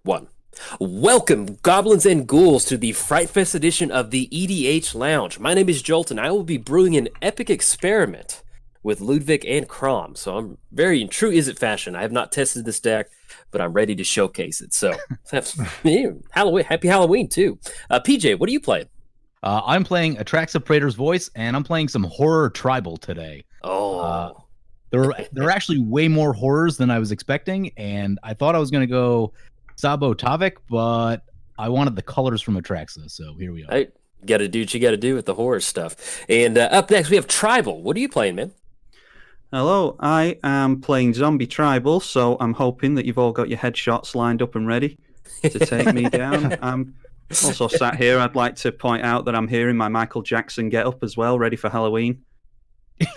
One. Welcome, goblins and ghouls, to the Fright Fest edition of the EDH Lounge. My name is Jolt, and I will be brewing an epic experiment with Ludevic and Kraum. So I'm very in true Is It fashion. I have not tested this deck, but I'm ready to showcase it. So Halloween, happy Halloween too. PJ, what are you playing? I'm playing Atraxa Praetor's Voice, and I'm playing some horror tribal today. Oh, There are actually way more horrors than I was expecting, and I thought I was going to go Sabo Tavik, but I wanted the colors from Atraxa, so here we are. hey, gotta do what you gotta do with the horror stuff. And up next, we have Tribal. What are you playing, man? Hello, I am playing Zombie Tribal, so I'm hoping that you've all got your headshots lined up and ready to take me down. I'm also sat here. I'd like to point out that I'm here in my Michael Jackson get-up as well, ready for Halloween.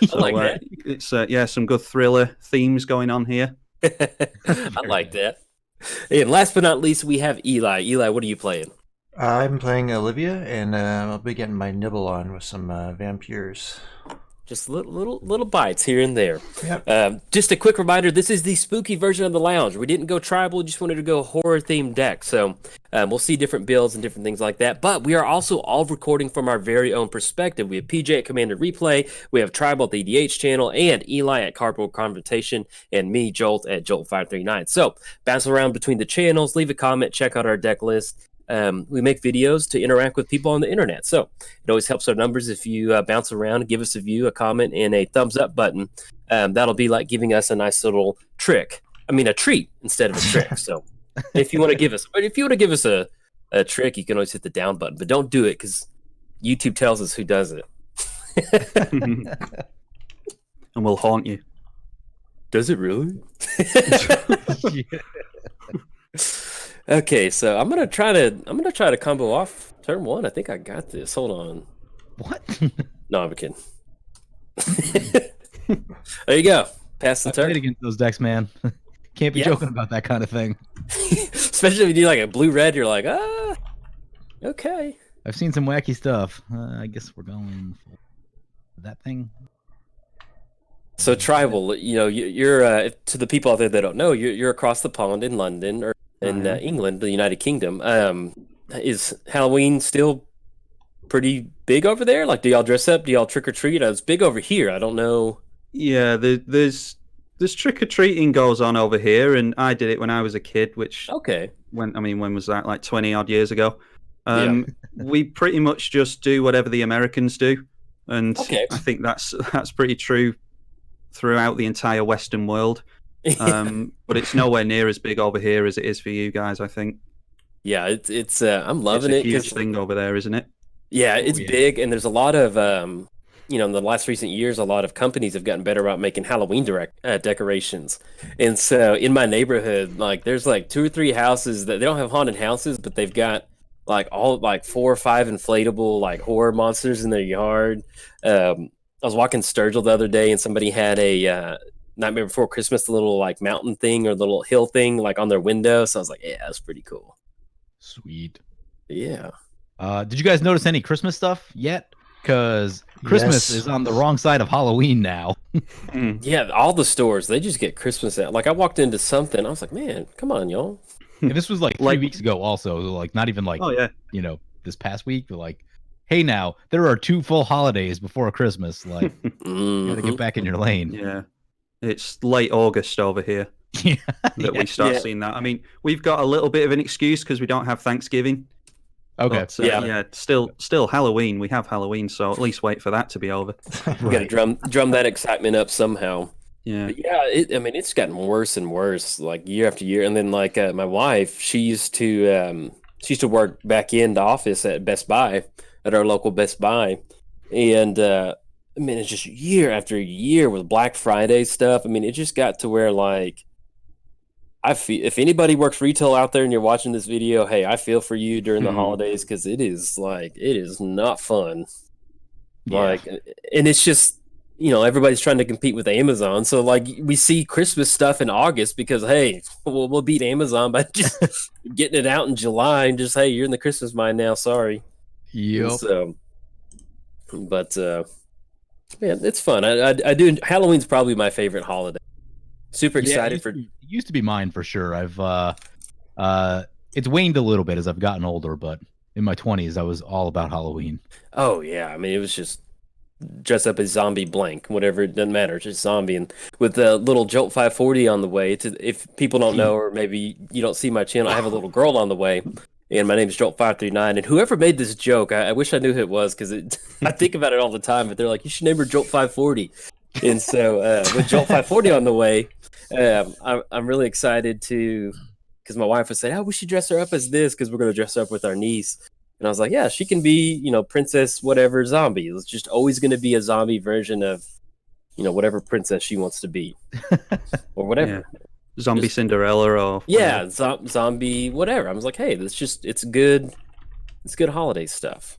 So, like that. It's some good thriller themes going on here. I like that. And last but not least, we have Eli. Eli, what are you playing? I'm playing Olivia, and I'll be getting my nibble on with some vampires. Just little bites here and there. Yep. Just a quick reminder, this is the spooky version of the lounge. We didn't go tribal, just wanted to go horror-themed deck. So we'll see different builds and different things like that. But we are also all recording from our very own perspective. We have PJ at Commander Replay, we have Tribal at the EDH channel, and Eli at Cardboard Confrontation, and me, Jolt, at Jolt539. So bounce around between the channels, leave a comment, check out our deck list. We make videos to interact with people on the internet, so it always helps our numbers if you bounce around and give us a view, a comment, and a thumbs up button. That'll be like giving us a nice little treat instead of a trick. So if you want to give us a trick, you can always hit the down button, but don't do it because YouTube tells us who does it. And we'll haunt you. Does it really? Okay, so I'm gonna try to combo off turn one. I think I got this. Hold on. What? No, I'm kidding. There you go. Pass the I turn. played against those decks, man. Can't be joking about that kind of thing. Especially if you do like a blue-red, you're like, okay. I've seen some wacky stuff. I guess we're going for that thing. So tribal, you're to the people out there that don't know, you're across the pond in London or in England, the United Kingdom. Is Halloween still pretty big over there? Like, do y'all dress up? Do y'all trick or treat? It's big over here. I don't know. Yeah, there's trick or treating goes on over here, and I did it when I was a kid. Which when was that? Like 20 odd years ago. We pretty much just do whatever the Americans do, and I think that's pretty true throughout the entire Western world. But it's nowhere near as big over here as it is for you guys, I think. Yeah, it's I'm loving it. It's a huge thing over there, isn't it? Yeah, it's big, and there's a lot of in the last recent years, a lot of companies have gotten better about making Halloween decorations. And so in my neighborhood, like there's like 2 or 3 houses that they don't have haunted houses, but they've got like all like 4 or 5 inflatable like horror monsters in their yard. I was walking Sturgill the other day, and somebody had a Nightmare Before Christmas, the little like mountain thing or little hill thing like on their window. So I was like, yeah, that's pretty cool. Sweet. Yeah. Did you guys notice any Christmas stuff yet? Because Christmas is on the wrong side of Halloween now. Yeah, all the stores, they just get Christmas out. Like I walked into something, I was like, man, come on, y'all. And this was like 3 weeks ago also. Like not even like, this past week. But like, hey, now, there are 2 full holidays before Christmas. Like, you gotta get back in your lane. Yeah. It's late August over here that we start seeing that. I mean, we've got a little bit of an excuse because we don't have Thanksgiving. Okay. But, still Halloween. We have Halloween, so at least wait for that to be over. We got to drum that excitement up somehow. Yeah. But yeah, it's gotten worse and worse, like year after year. And then like my wife, she used to work back in the office at Best Buy, at our local Best Buy, and it's just year after year with Black Friday stuff. It just got to where like I feel if anybody works retail out there and you're watching this video, hey, I feel for you during the holidays because it is not fun. Yeah. Like, and it's just everybody's trying to compete with Amazon. So like we see Christmas stuff in August because hey, we'll beat Amazon by just getting it out in July and just hey, you're in the Christmas mind now. Sorry. Yep. So, but man, it's fun. I do. Halloween's probably my favorite holiday. Super excited it used to be mine for sure. I've it's waned a little bit as I've gotten older, but in my 20s, I was all about Halloween. Oh yeah, I mean it was just dress up as zombie blank, whatever, it doesn't matter, just zombie. And with the little Jolt 540 on the way, if people don't know, or maybe you don't see my channel, I have a little girl on the way, and my name is Jolt 539. And whoever made this joke, I wish I knew who it was, because I think about it all the time. But they're like, you should name her Jolt 540. And so with Jolt 540 on the way, I'm really excited to, because my wife was saying, oh, we should dress her up as this, because we're going to dress her up with our niece. And I was like, yeah, she can be, princess whatever zombie. It's just always going to be a zombie version of, whatever princess she wants to be. Or whatever. Yeah. Zombie Cinderella or... Yeah, zombie whatever. I was like, hey, it's good holiday stuff.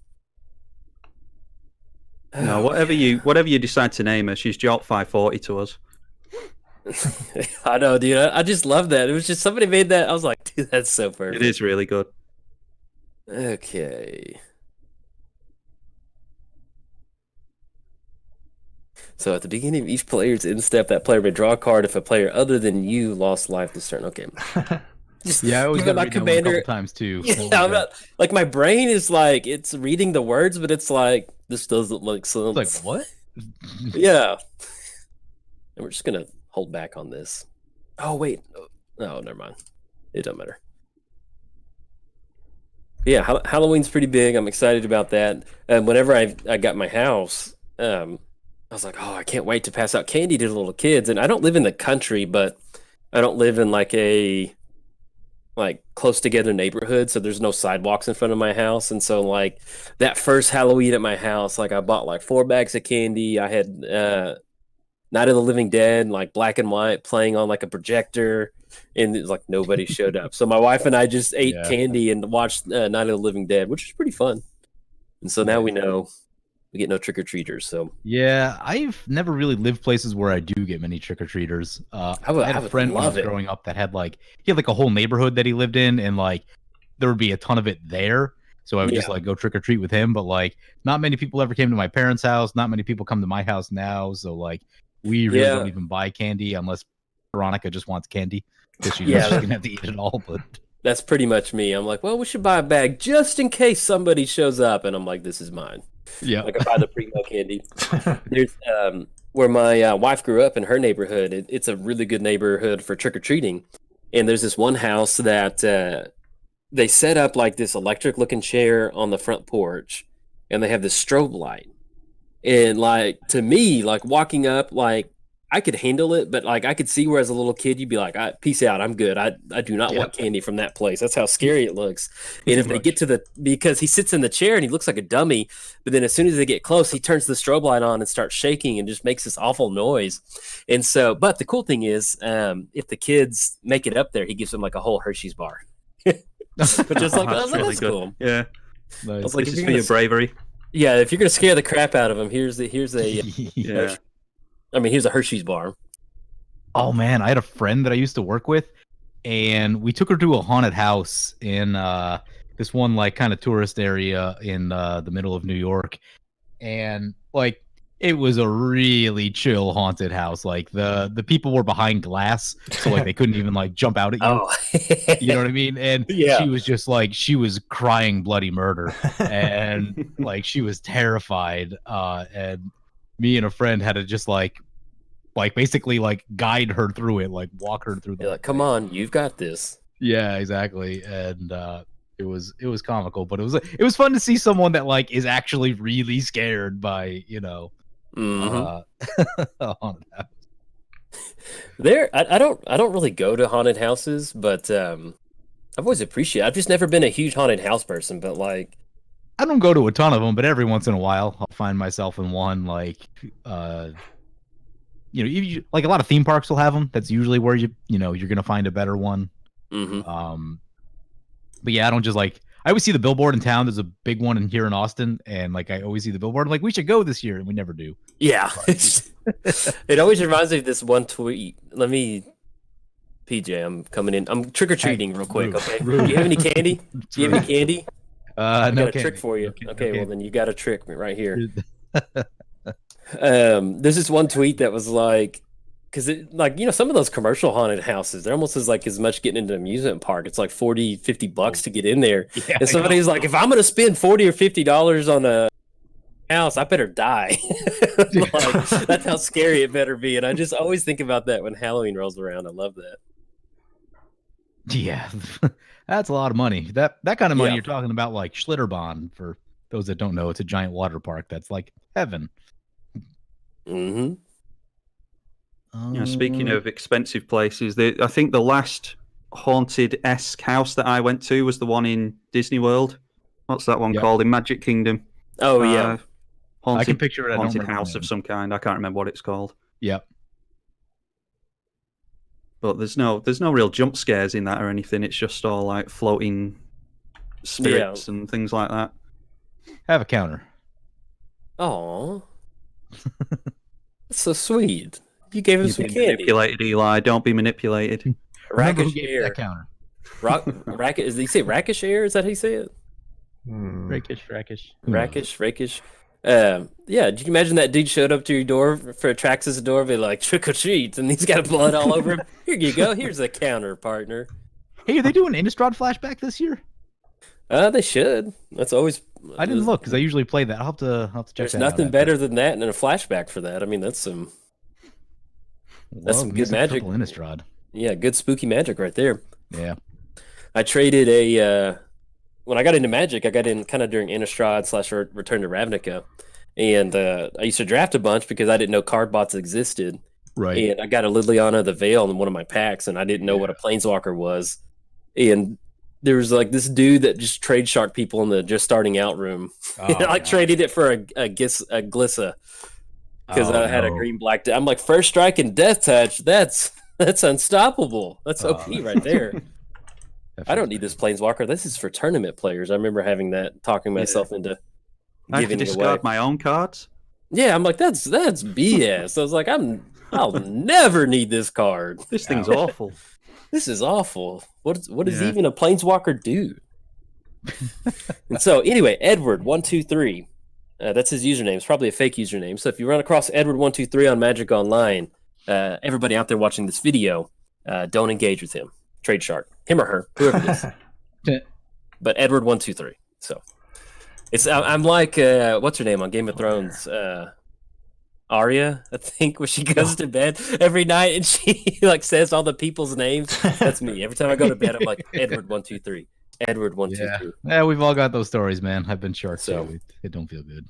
No, whatever you decide to name her, she's Jolt 540 to us. I know, dude. I just love that. It was just somebody made that. I was like, dude, that's so perfect. It is really good. Okay. So at the beginning of each player's end step, that player may draw a card if a player other than you lost life this turn. Okay. Yeah, I always got my commander a couple times too. Yeah, I'm not, like my brain is like it's reading the words, but it's like this doesn't make sense. It's like what? Yeah. And we're just gonna hold back on this. Oh wait. Oh, never mind. It doesn't matter. Yeah, Halloween's pretty big. I'm excited about that. And whenever I got my house, I was like, oh, I can't wait to pass out candy to the little kids. And I don't live in the country, but I don't live in like a close together neighborhood, so there's no sidewalks in front of my house. And so like that first Halloween at my house, like I bought like 4 bags of candy. I had Night of the Living Dead, like black and white, playing on like a projector, and it was like nobody showed up. So my wife and I just ate candy and watched Night of the Living Dead, which is pretty fun. And so now we know we get no trick-or-treaters. So yeah, I've never really lived places where I do get many trick-or-treaters. I had a friend when I was growing up that had he had a whole neighborhood that he lived in, and there would be a ton of it there. So I would just go trick-or-treat with him. But not many people ever came to my parents' house. Not many people come to my house now. So we really don't even buy candy unless Veronica just wants candy, because she's just gonna have to eat it all. But that's pretty much me. I'm like, well, we should buy a bag just in case somebody shows up, and I'm like, this is mine. Yeah, I buy the primo candy. There's where my wife grew up in her neighborhood. It's a really good neighborhood for trick or treating, and there's this one house that they set up this electric looking chair on the front porch, and they have this strobe light. And to me, walking up, I could handle it, but I could see where as a little kid you'd be like, peace out, I'm good. I do not want candy from that place. That's how scary it looks. And if they get to because he sits in the chair and he looks like a dummy, but then as soon as they get close, he turns the strobe light on and starts shaking and just makes this awful noise. And so, but the cool thing is, if the kids make it up there, he gives them a whole Hershey's bar. But just that's really that's good. cool. Yeah. I was this is for your bravery. Yeah, if you're gonna scare the crap out of him, here's a yeah. Here's a Hershey's bar. Oh man, I had a friend that I used to work with, and we took her to a haunted house in this one kind of tourist area in the middle of New York, and it was a really chill haunted house. The people were behind glass, so they couldn't even jump out at you. Oh. You know what I mean? And she was just she was crying bloody murder, and she was terrified. And me and a friend had to just basically guide her through it, walk her through the come on, you've got this. Yeah, exactly. And it was comical, but it was fun to see someone that is actually really scared by haunted house. I don't really go to haunted houses, but I've always appreciated. I've just never been a huge haunted house person, but I don't go to a ton of them, but every once in a while I'll find myself in one. A lot of theme parks will have them. That's usually where you're gonna find a better one. Mm-hmm. But yeah, I don't just I always see the billboard in town. There's a big one in here in Austin, and I always see the billboard. I'm we should go this year, and we never do. Yeah, it always reminds me of this one tweet. Let me, PJ, I'm coming in. I'm trick or treating real quick. Okay, do you have any candy? Do you have any candy? I got a trick for you. Okay, well then you got a trick right here. There's this one tweet that was because some of those commercial haunted houses, they're almost as much getting into an amusement park. It's like $40-$50 to get in there. Yeah, and somebody's like, if I'm going to spend $40 or $50 on a house, I better die. That's how scary it better be. And I just always think about that when Halloween rolls around. I love that. Yeah, that's a lot of money. That kind of money you're talking about, like Schlitterbahn. For those that don't know, it's a giant water park that's like heaven. Mm-hmm. Speaking of expensive places, I think the last haunted-esque house that I went to was the one in Disney World. What's that one called? In Magic Kingdom. Oh, yeah. I can picture it. Haunted house of some kind. I can't remember what it's called. Yep. But there's no real jump scares in that or anything. It's just all like floating spirits and things like that. Have a counter. Oh, that's so sweet. You gave him some candy. Manipulated, Eli. Don't be manipulated. Rakish air. That counter. Rakish. Did he say rakish air? Is that how you say it? Rakish. Rakish. Yeah, did you imagine that dude showed up to your door for Atraxa's door, be like, trick or treat, and he's got blood all over him? Here you go, here's a counter, partner. Hey, are they doing Innistrad flashback this year? They should. That's always... I didn't look, because I usually play that. I'll have to check that out. There's nothing better than that and a flashback for that. I mean, that's some good magic. Innistrad. Yeah, good spooky magic right there. Yeah. I traded when I got into Magic, I got in kind of during Innistrad / Return to Ravnica. And I used to draft a bunch because I didn't know card bots existed. Right. And I got a Liliana the Veil in one of my packs, and I didn't know what a Planeswalker was. And there was this dude that just trade shark people in the just starting out room. Traded it for a Glissa because I had a green-black. I'm like, first strike and death touch. That's unstoppable. That's OP right there. I don't need this Planeswalker. This is for tournament players. I remember having that, talking myself into giving it away. My own cards. Yeah, I'm like, that's BS. I was like, I'll never need this card. This thing's awful. This is awful. What does even a Planeswalker do? And so anyway, Edward123. That's his username. It's probably a fake username. So if you run across Edward123 on Magic Online, everybody out there watching this video, don't engage with him. Trade shark, him or her, whoever it is. But Edward123. So I'm like what's her name on Game of Thrones? Arya, I think, when she goes to bed every night and she says all the people's names. That's me. Every time I go to bed, I'm like Edward123. Edward123. Yeah, we've all got those stories, man. I've been shark, so it don't feel good.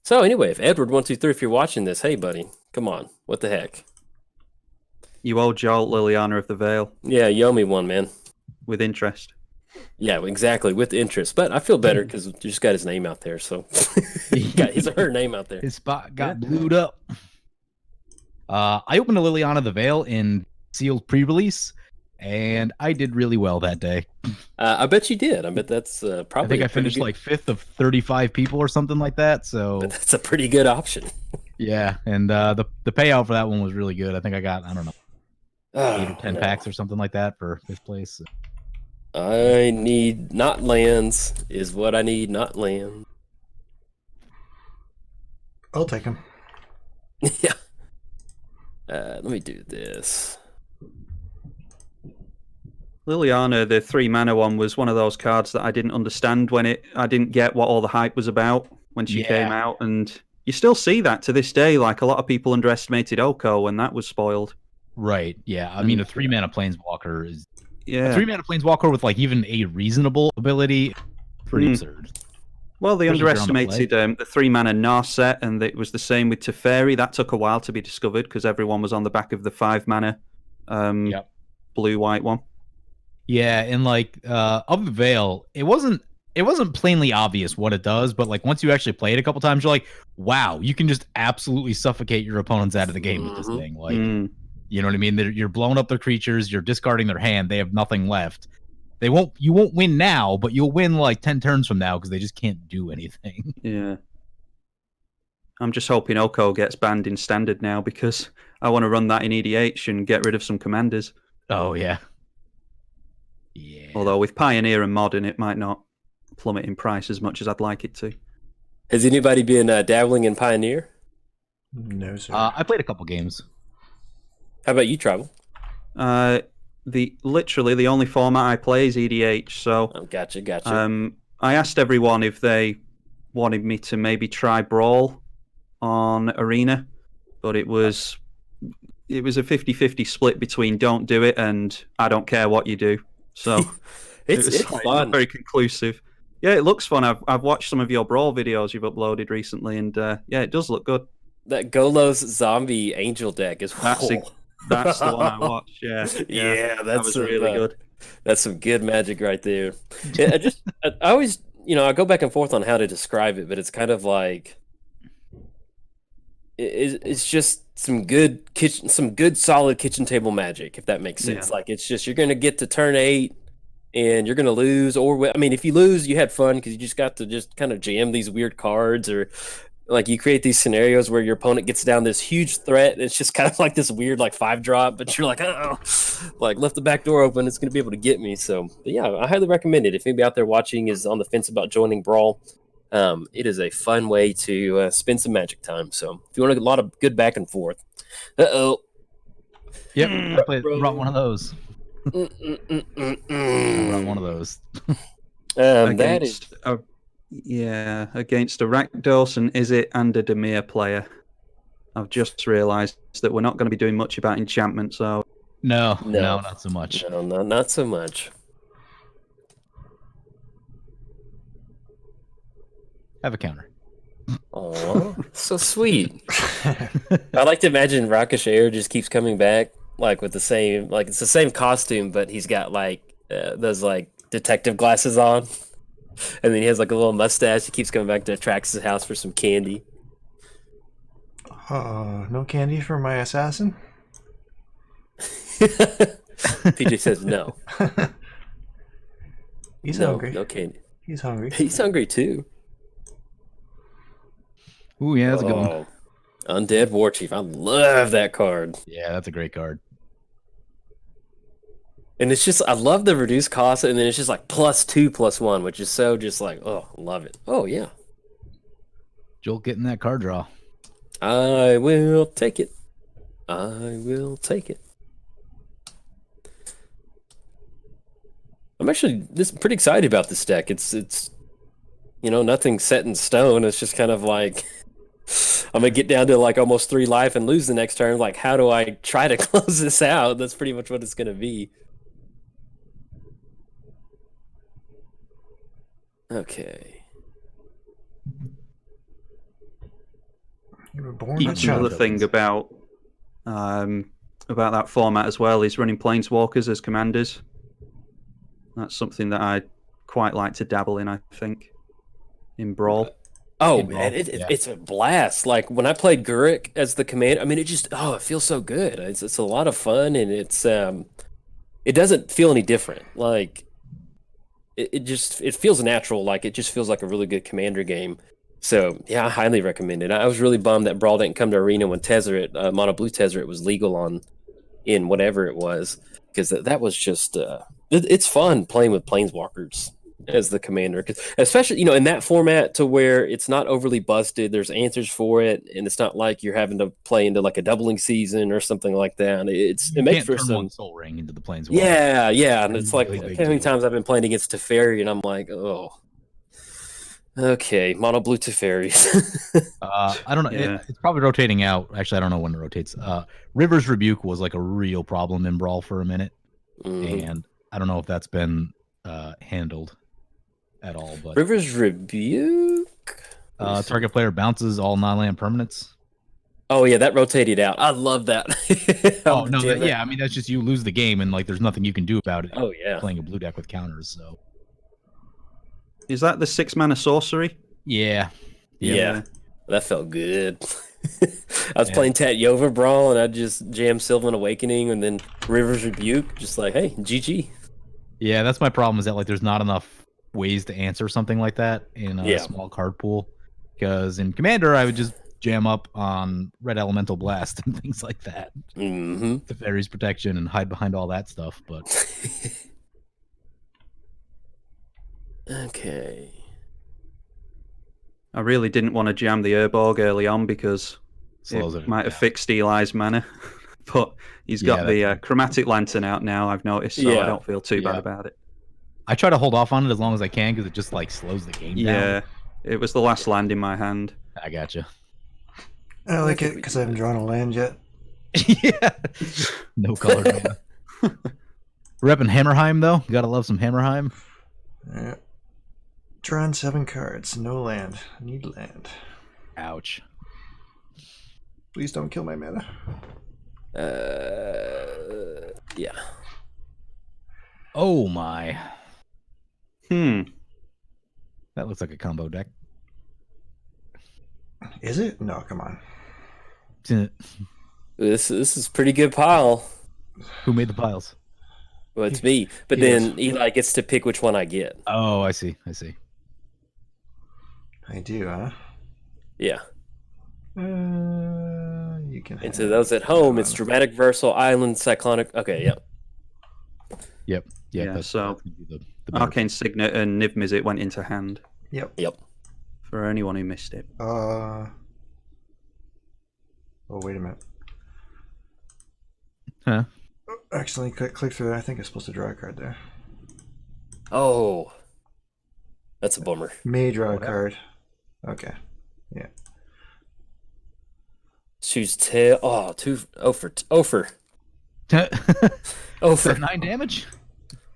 So anyway, if Edward123, if you're watching this, hey buddy, come on, what the heck? You owe Jolt Liliana of the Veil. Yeah, you owe me one, man. With interest. Yeah, exactly, with interest. But I feel better because you just got his name out there, so he got his or her name out there. His spot got blued up. I opened a Liliana the Veil in sealed pre-release, and I did really well that day. I bet you did. I bet that's probably. I think I finished like 5th of 35 people or something like that. So but that's a pretty good option. Yeah, and the payout for that one was really good. I think I got 8 or 10 packs or something like that for 5th place. So. I need not lands is what I need, not land. I'll take them. Yeah. Let me do this. Liliana, the 3-mana one, was one of those cards that I didn't understand I didn't get what all the hype was about when she came out, and you still see that to this day. Like, a lot of people underestimated Oko when that was spoiled. Right, yeah. I mean, a 3-mana Planeswalker is... Yeah. A 3-mana Planeswalker with, even a reasonable ability, pretty absurd. Well, they underestimated the 3-mana Narset, and it was the same with Teferi. That took a while to be discovered, because everyone was on the back of the 5-mana blue-white one. Yeah, and of the Veil, it wasn't plainly obvious what it does, but once you actually play it a couple times, you're like, wow, you can just absolutely suffocate your opponents out of the game with this thing. You know what I mean? You're blowing up their creatures, you're discarding their hand, they have nothing left. You won't win now, but you'll win 10 turns from now because they just can't do anything. Yeah. I'm just hoping Oko gets banned in Standard now, because I want to run that in EDH and get rid of some commanders. Oh, yeah. Yeah. Although with Pioneer and Modern, it might not plummet in price as much as I'd like it to. Has anybody been dabbling in Pioneer? No, sir. I played a couple games. How about you, Tribal? Literally the only format I play is EDH. So, gotcha. I asked everyone if they wanted me to maybe try Brawl on Arena, but it was a 50-50 split between don't do it and I don't care what you do. So it's like fun. not very conclusive. Yeah, it looks fun. I've watched some of your Brawl videos you've uploaded recently, and yeah, it does look good. That Golos zombie angel deck is that's the one I watched. Yeah, yeah, that was really good. That's some good magic right there. I always, I go back and forth on how to describe it, but it's kind of like it's just some good solid kitchen table magic, if that makes sense. Like it's just you're gonna get to turn 8 and you're gonna lose, or I mean, if you lose, you had fun because you just got to just kind of jam these weird cards, or like you create these scenarios where your opponent gets down this huge threat. It's just kind of like this weird like 5-drop, but you're like, oh, like left the back door open, it's gonna be able to get me. So yeah, I highly recommend it. If anybody out there watching is on the fence about joining Brawl, it is a fun way to spend some magic time. So if you want a lot of good back and forth. Yep, I brought one of those. I brought one of those. Against a Rakdos and Is It and a Demir player. I've just realised that we're not going to be doing much about enchantment, so no, not so much. No, not so much. Have a counter. Oh, so sweet. I like to imagine Rakashair just keeps coming back, like with the same, like it's the same costume, but he's got like those like detective glasses on, and then he has like a little mustache. He keeps coming back to Atraxa's house for some candy. No candy for my assassin? PJ says no. He's hungry. No candy. He's hungry. He's hungry too. Ooh, yeah, that's a good one. Undead War Chief. I love that card. Yeah, that's a great card. And it's just, I love the reduced cost, and then it's just like +2/+1, which is so just like, oh, love it. Oh, yeah. Joel getting that card draw. I will take it. I will take it. I'm actually pretty excited about this deck. It's nothing set in stone. It's just kind of like, I'm going to get down to like almost 3 life and lose the next turn. Like, how do I try to close this out? That's pretty much what it's going to be. Okay. You were born another thing about that format as well is running planeswalkers as commanders. That's something that I quite like to dabble in, I think, in Brawl. Oh, man, it's a blast. Like, when I played Guruk as the commander, I mean, it feels so good. It's a lot of fun, and it doesn't feel any different. Like, it feels natural. Like, it just feels like a really good commander game. So, yeah, I highly recommend it. I was really bummed that Brawl didn't come to Arena when Tezzeret, Mono Blue Tezzeret was legal in whatever it was, because that was just... it's fun playing with Planeswalkers as the commander, especially in that format, to where it's not overly busted. There's answers for it, and it's not like you're having to play into like a doubling season or something like that. It makes for some Soul Ring into the Planeswalker. Yeah, and it's like how many times I've been playing against Teferi, and I'm like, oh, okay, mono blue Teferi. I don't know. Yeah. It's probably rotating out. Actually, I don't know when it rotates. River's Rebuke was like a real problem in Brawl for a minute, and I don't know if that's been handled at all. But River's Rebuke? Target player bounces all non-land permanents. Oh yeah, that rotated out. I love that. Oh no, yeah. I mean, that's just you lose the game, and like there's nothing you can do about it. Oh yeah, playing a blue deck with counters. So is that the 6-mana sorcery? Yeah, that felt good. I was playing Tatyova Brawl, and I just jammed Sylvan Awakening, and then River's Rebuke, just like, hey, GG. Yeah, that's my problem, is that like there's not enough ways to answer something like that in a small card pool. Because in Commander, I would just jam up on Red Elemental Blast and things like that. Teferi's Protection and hide behind all that stuff, but... Okay. I really didn't want to jam the Urborg early on because it might have fixed Eli's mana. but he's got the chromatic lantern out now, I've noticed, so I don't feel too bad about it. I try to hold off on it as long as I can because it just like slows the game down. Yeah, it was the last land in my hand. I gotcha. I like it because I haven't drawn a land yet. Yeah. No color. Repping Hammerheim, though. You gotta love some Hammerheim. Yeah. Drawn 7 cards. No land. Need land. Ouch. Please don't kill my mana. Yeah. Oh my. That looks like a combo deck. Is it? No, come on. This is pretty good pile. Who made the piles? Well, it's me. But then Eli gets to pick which one I get. Oh, I see. I do, huh? Yeah. You can. And to those at home, it's Dramatic Versal, Island, Cyclonic. Okay, Yep. Yeah, so the Arcane Signet and Niv Mizzet went into hand. Yep. For anyone who missed it. Oh, wait a minute. Huh? Accidentally click through that. I think I'm supposed to draw a card there. Oh. That's a bummer. May draw a card. Okay. Yeah. Choose tail. Oh, Ofer. Ofer. 9 damage?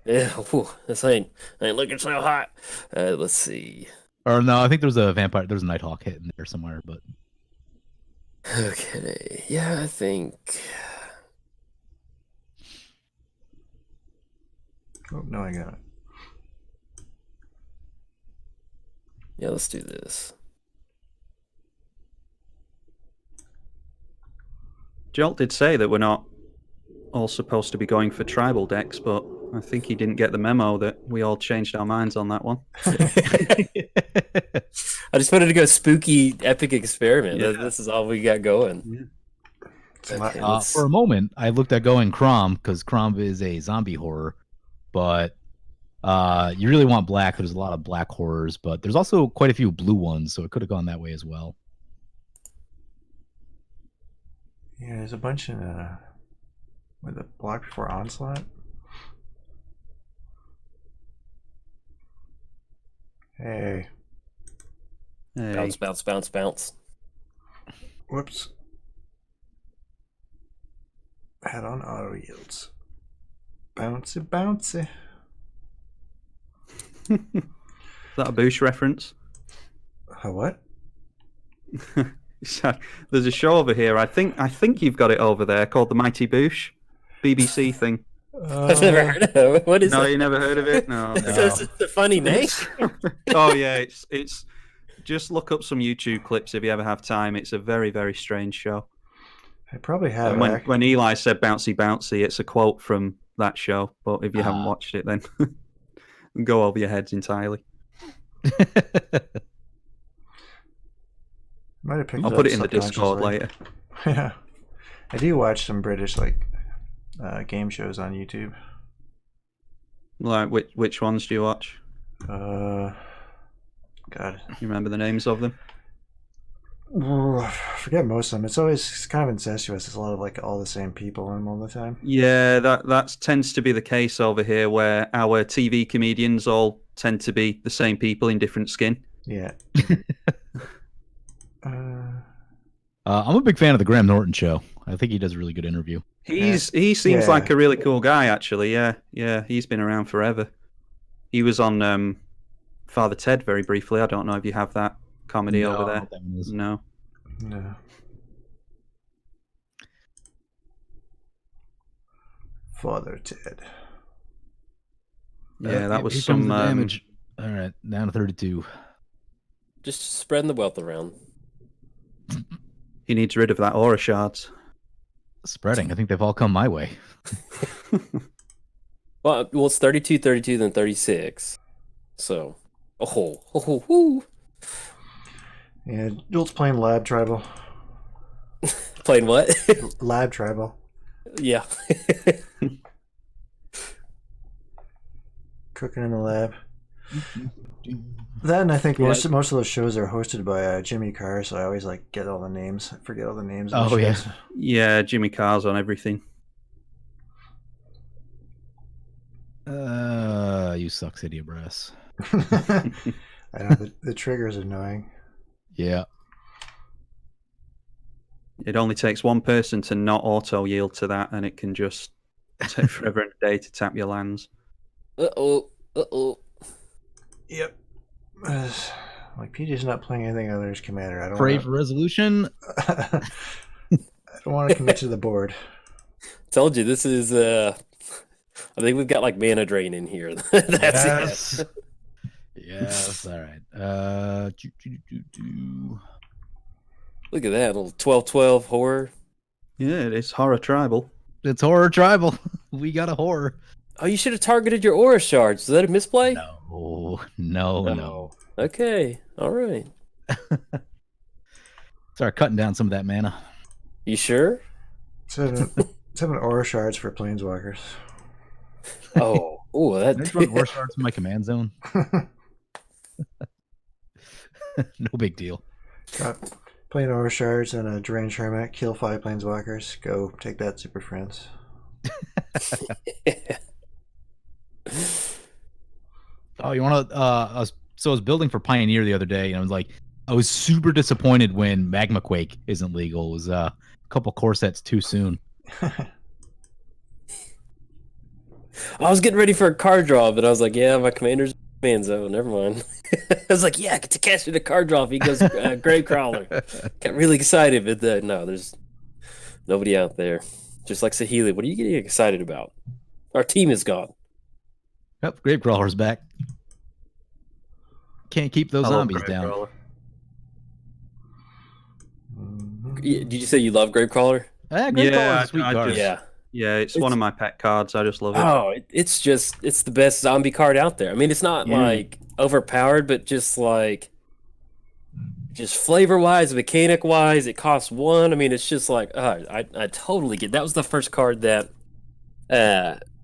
Yeah, whew, this ain't looking so hot. Let's see. Or no, I think there's a vampire. There's a Nighthawk hit in there somewhere, but. Okay. Yeah, I think. Oh, no, I got it. Yeah, let's do this. Jolt did say that we're not all supposed to be going for tribal decks, but I think he didn't get the memo that we all changed our minds on that one. I just wanted to go spooky epic experiment. Yeah. This is all we got going. Yeah. Okay, for a moment, I looked at going Kraum because Kraum is a zombie horror, but you really want black. There's a lot of black horrors, but there's also quite a few blue ones, so it could have gone that way as well. Yeah, there's a bunch in with a block before onslaught. Hey. Bounce. Whoops. Had on auto yields. Bouncy. Is that a Boosh reference? A what? There's a show over here. I think you've got it over there called The Mighty Boosh, BBC thing. I've never heard of it. What is it? No, you never heard of it? No. It's a funny name. Oh yeah, it's just look up some YouTube clips if you ever have time. It's a very, very strange show. I probably have. When Eli said bouncy bouncy, it's a quote from that show. But if you haven't watched it, then go over your heads entirely. Might have picked I'll put it in the Discord later. Yeah, I do watch some British game shows on YouTube. Like which ones do you watch? God, you remember the names of them? I forget most of them. It's always kind of incestuous. It's a lot of all the same people in them all the time. Yeah, that tends to be the case over here, where our TV comedians all tend to be the same people in different skin. Yeah. I'm a big fan of the Graham Norton show. I think he does a really good interview. He seems like a really cool guy, actually. Yeah, he's been around forever. He was on Father Ted very briefly. I don't know if you have that comedy over there. No. Father Ted. Yeah, that was here some comes the damage. All right, down to 32. Just spreading the wealth around. He needs rid of that aura shards. Spreading. I think they've all come my way. Well, it's 32, then 36. So, whoo. Yeah, Jolt's playing Lab Tribal. Playing what? Lab Tribal. Yeah. Cooking in the lab. Then I think most of those shows are hosted by Jimmy Carr, so I always like get all the names. I forget all the names. Of the shows. Yeah, Jimmy Carr's on everything. You suck, City of Brass. I know the trigger's annoying. Yeah. It only takes one person to not auto yield to that, and it can just take forever and a day to tap your lands. Yep. Like PJ's not playing anything other than Commander. I don't pray for resolution. I don't want to commit to the board. Told you this is. I think we've got like mana drain in here. That's it. Yes. All right. Look at that little 12/12 horror. Yeah, it's horror tribal. It's horror tribal. We got a horror. Oh, you should have targeted your aura shards. Is that a misplay? No. Okay. All right. Start cutting down some of that mana. You sure? 7 aura shards for planeswalkers. Oh, that. There's run aura shards in my command zone. No big deal. Playing aura shards and a Deranged Hermit, kill 5 planeswalkers. Go take that, Super Friends. Oh, you want to? So I was building for Pioneer the other day, and I was super disappointed when Magma Quake isn't legal. It was a couple core sets too soon. I was getting ready for a card draw, but I was like, yeah, my commander's man zone. Never mind. I was like, yeah, I get to cast it a card draw if he goes Gravecrawler. Got really excited, but no, there's nobody out there. Just like Saheeli, what are you getting excited about? Our team is gone. Yep, Gravecrawler's back. Can't keep those zombies down. Did you say you love Gravecrawler? Gravecrawler's a sweet card. Yeah, it's one of my pet cards. I just love it. Oh, it's the best zombie card out there. I mean, it's not like overpowered, but just flavor wise, mechanic wise, it costs 1. I mean, it's just like I totally get. That was the first card that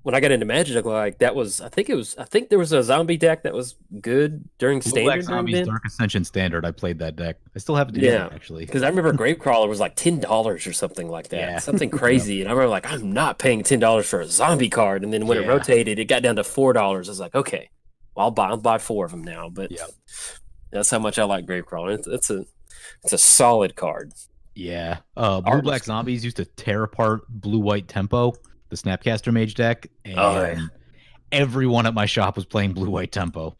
when I got into Magic, like that was I think there was a zombie deck that was good during Standard. Zombies, Dark Ascension Standard. I played that deck. I still have it together, actually. Because I remember Gravecrawler was like $10 or something like that. Something crazy. And I remember like, I'm not paying $10 for a zombie card. And then when it rotated, it got down to $4. I was like, okay, well, I'll buy 4 of them now. But that's how much I like Gravecrawler. It's a solid card. Yeah. Blue-black zombies used to tear apart blue-white tempo, the Snapcaster Mage deck, and everyone at my shop was playing blue-white tempo.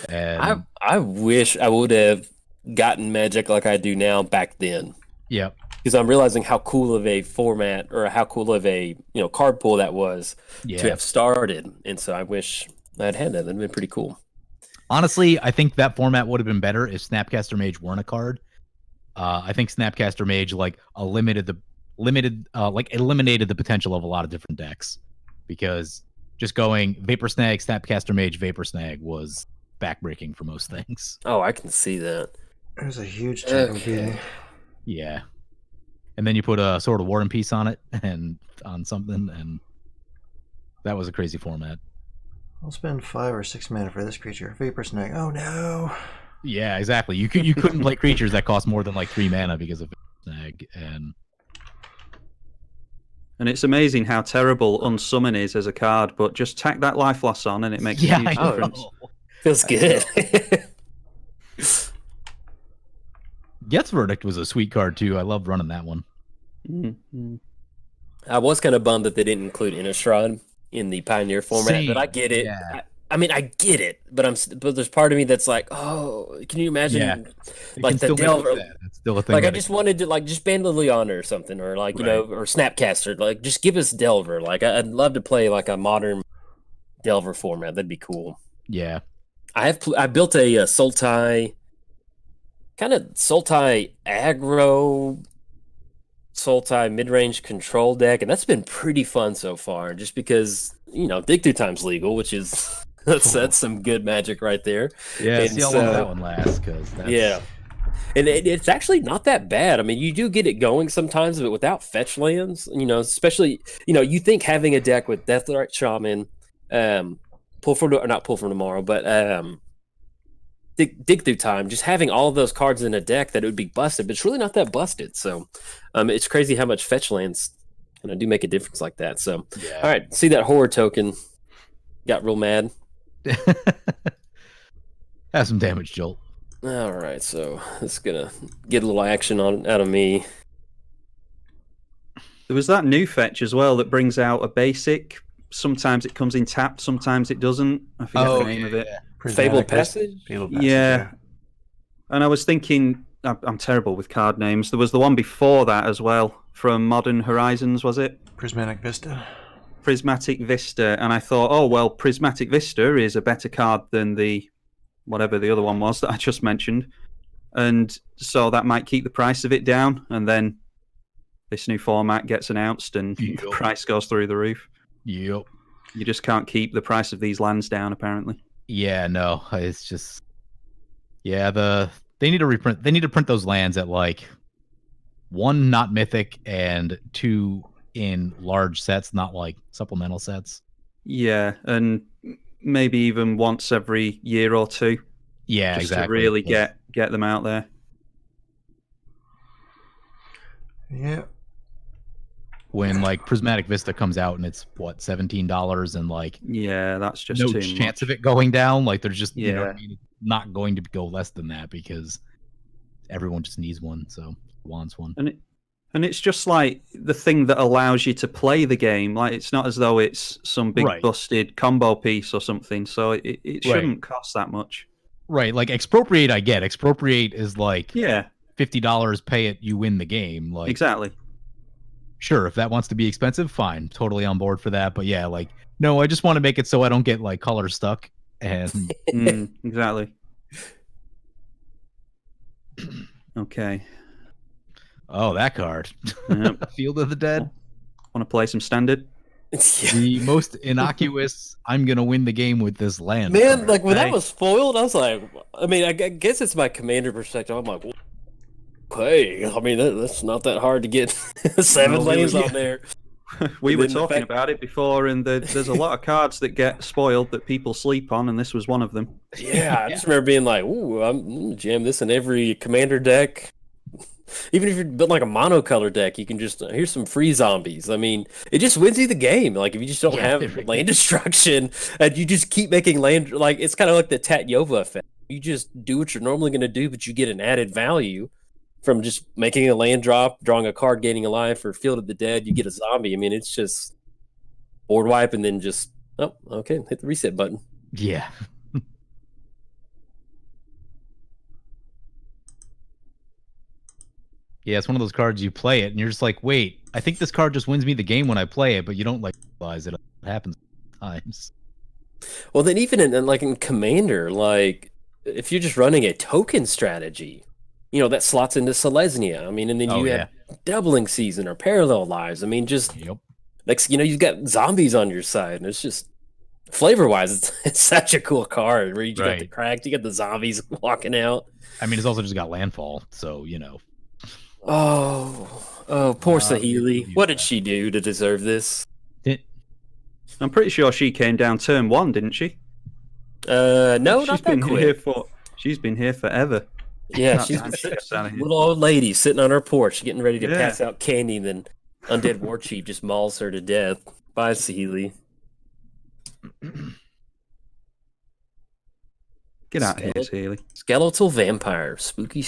And I wish I would have gotten Magic like I do now back then. Yeah, because I'm realizing how cool of a format or how cool of a card pool that was to have started, and so I wish I'd had that. That'd been pretty cool. Honestly, I think that format would have been better if Snapcaster Mage weren't a card. I think Snapcaster Mage eliminated the potential of a lot of different decks, because just going Vapor Snag, Snapcaster Mage, Vapor Snag was backbreaking for most things. Oh, I can see that. It was a huge tempo beating. Yeah. And then you put a Sword of War and Peace on it and on something, and that was a crazy format. I'll spend 5 or 6 mana for this creature. Vapor Snag. Oh no. Yeah, exactly. You couldn't play creatures that cost more than 3 mana because of Vapor Snag, and it's amazing how terrible Unsummon is as a card, but just tack that life loss on and it makes a huge difference. Feels good. Geth's Verdict was a sweet card too. I loved running that one. Mm-hmm. I was kind of bummed that they didn't include Innistrad in the Pioneer format, but I get it. Yeah. I mean, I get it, but there's part of me that's like, oh, can you imagine the Delver? That's still a thing. Like, I just wanted to just ban Liliana or something, or or Snapcaster. Just give us Delver. I'd love to play a modern Delver format. That'd be cool. Yeah. I built a Sultai aggro Sultai mid-range control deck, and that's been pretty fun so far, just because dig through time's legal, which is that's some good Magic right there. Yeah, see how long that one lasts, and it's actually not that bad. I mean, you do get it going sometimes, but without fetch lands, especially you think having a deck with Deathrite Shaman, not pull from tomorrow, but dig through time, just having all of those cards in a deck that it would be busted, but it's really not that busted. So it's crazy how much fetch lands do make a difference like that. So all right, see that horror token. Got real mad. Have some damage, Jolt. All right, so it's gonna get a little action out of me. There was that new fetch as well that brings out a basic. Sometimes it comes in tapped, sometimes it doesn't. I forget the name of it. Fabled Passage? Yeah. And I was thinking, I'm terrible with card names. There was the one before that as well, from Modern Horizons, was it? Prismatic Vista. Prismatic Vista. And I thought, oh, well, Prismatic Vista is a better card than whatever the other one was that I just mentioned. And so that might keep the price of it down. And then this new format gets announced and the price goes through the roof. Yep. You just can't keep the price of these lands down, apparently. Yeah, no, it's just... Yeah, they need to reprint. They need to print those lands at, like, 1 not mythic and 2 in large sets, not, like, supplemental sets. Yeah, and maybe even once every year or 2. Yeah, just exactly. To really get them out there. Yeah. When like Prismatic Vista comes out and it's what $17 and like that's just no too chance much. of it going down. Like there's just you know what I mean? Not going to go less than that because everyone just needs one, so wants one. And it's just like the thing that allows you to play the game. Like it's not as though it's some big busted combo piece or something. So it shouldn't cost that much. Right, like Expropriate, I get. Expropriate is like $50, pay it, you win the game. Like exactly. Sure, if that wants to be expensive, fine, totally on board for that. But yeah, like no, I just want to make it so I don't get like color stuck. And exactly. Okay. Oh, that card. Yep. Field of the Dead. Want to play some standard? The most innocuous, I'm going to win the game with this land. Man, like when that was foiled, I was like, I mean, I guess it's my commander perspective. I'm like, okay, I mean, that's not that hard to get 7 lanes on there. We were talking about it before, and there's a lot of cards that get spoiled that people sleep on, and this was one of them. Yeah, I just remember being like, ooh, I'm jam this in every commander deck. Even if you're building like a monocolor deck, you can just here's some free zombies. I mean, it just wins you the game. Like if you just don't have land destruction and you just keep making land, like it's kind of like the Tatyova effect. You just do what you're normally going to do, but you get an added value from just making a land drop, drawing a card, gaining a life, or Field of the Dead. You get a zombie. I mean, it's just board wipe and then just hit the reset button. Yeah. Yeah, it's one of those cards you play it and you're just like, wait, I think this card just wins me the game when I play it, but you don't like realize it happens sometimes. Well, then even in Commander, like if you're just running a token strategy, you know, that slots into Selesnya. I mean, and then you have Doubling Season or Parallel Lives. I mean, just like, you know, you've got zombies on your side, and it's just flavor-wise, it's such a cool card where you got the cracked, you got the zombies walking out. I mean, it's also just got landfall, so you know. Oh, poor Saheeli. What did she do to deserve this? I'm pretty sure she came down turn 1, didn't she? No, not that quick. She's been here forever. Yeah, she's a little old lady sitting on her porch getting ready to pass out candy, and then Undead Warchief just mauls her to death. Bye, Saheeli. Get out here, Saheeli. Skeletal Vampire. Spooky.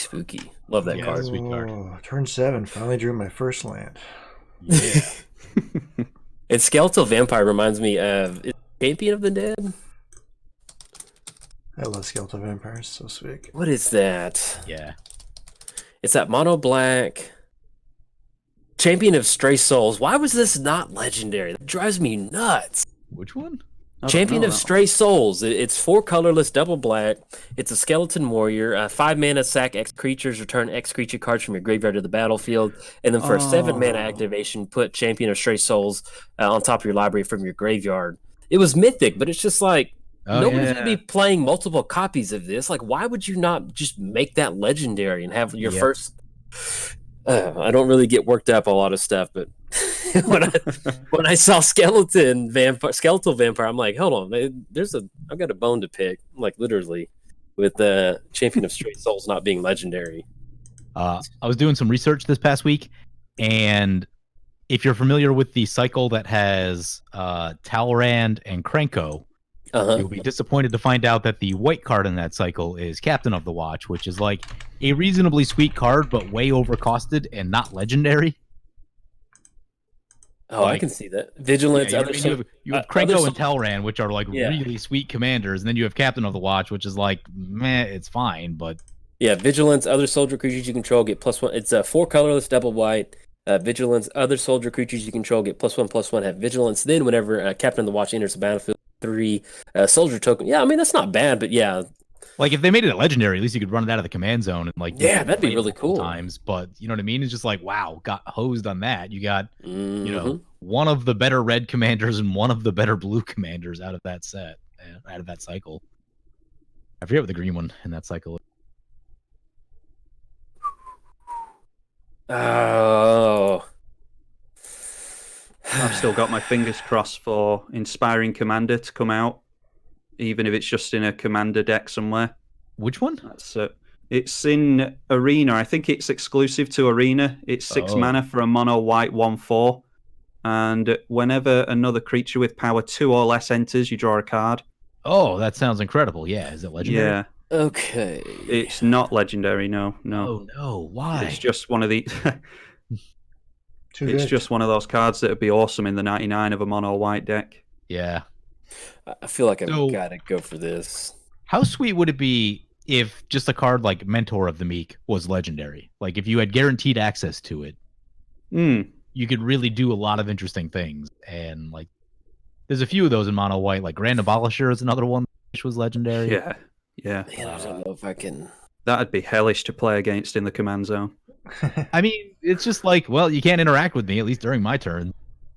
Love that card. Sweet card. Turn 7, finally drew my first land. Yeah. And Skeletal Vampire reminds me of Champion of the Dead. I love Skeletal Vampires, so sweet. What is that? Yeah. It's that mono black Champion of Stray Souls. Why was this not legendary? That drives me nuts. Which one? Champion of Stray Souls. It's 4 colorless, double black. It's a skeleton warrior. 5 mana, sack X creatures, return X creature cards from your graveyard to the battlefield. And then for a 7 mana activation, put Champion of Stray Souls on top of your library from your graveyard. It was mythic, but it's just like, nobody's going to be playing multiple copies of this. Like, why would you not just make that legendary and have your first... I don't really get worked up a lot of stuff, but when I saw Skeletal Vampire, I'm like, hold on, I've got a bone to pick. Like literally, with the Champion of Straight Souls not being legendary. I was doing some research this past week, and if you're familiar with the cycle that has Talrand and Krenko, you'll be disappointed to find out that the white card in that cycle is Captain of the Watch, which is like a reasonably sweet card, but way overcosted and not legendary. Oh, I can see that. Vigilance. You have Krenko and Talrand, which are like really sweet commanders, and then you have Captain of the Watch, which is like, meh, it's fine, but... Yeah, Vigilance, other soldier creatures you control get +1. It's a 4 colorless, double white. Vigilance, other soldier creatures you control get +1/+1, have Vigilance. Then whenever Captain of the Watch enters the battlefield, 3 soldier token. Yeah, I mean, that's not bad, but yeah. Like, if they made it a legendary, at least you could run it out of the command zone and like... Yeah, that'd be really cool. But, you know what I mean? It's just like, wow, got hosed on that. You got, you know, one of the better red commanders and one of the better blue commanders out of that set, out of that cycle. I forget what the green one in that cycle is. Oh. I've still got my fingers crossed for Inspiring Commander to come out, even if it's just in a Commander deck somewhere. Which one? That's it. It's in Arena. I think it's exclusive to Arena. It's 6 mana for a mono white 1/4. And whenever another creature with power 2 or less enters, you draw a card. Oh, that sounds incredible. Yeah, is it legendary? Yeah. Okay. It's not legendary, no. Oh, no. Why? It's just one of the... It's just one of those cards that would be awesome in the 99 of a mono white deck. Yeah. I feel like I've got to go for this. How sweet would it be if just a card like Mentor of the Meek was legendary? Like, if you had guaranteed access to it, you could really do a lot of interesting things. And, like, there's a few of those in mono white. Like, Grand Abolisher is another one which was legendary. Yeah. Man, I don't know if I can... That'd be hellish to play against in the command zone. I mean, it's just like, well, you can't interact with me, at least during my turn.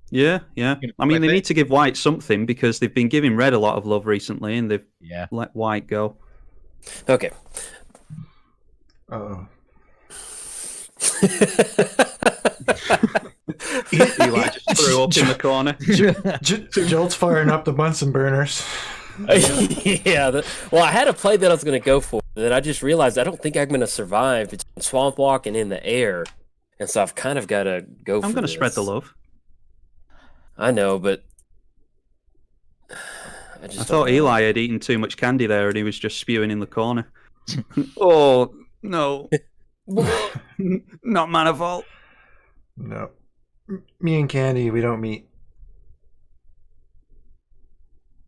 Yeah. I mean, they need to give white something because they've been giving red a lot of love recently, and they've let white go. Okay. Uh-oh. Eli just threw up in the corner. Jolt's firing up the Bunsen burners. Yeah. Well, I had a play that I was going to go for. Then I just realized I don't think I'm going to survive between Swamp Walk and in the air. And so I've kind of got to go for I'm going to this. spread the love. I know, but... I thought Eli had eaten too much candy there and he was just spewing in the corner. Oh, no. Not my fault. No. Me and Candy, we don't meet.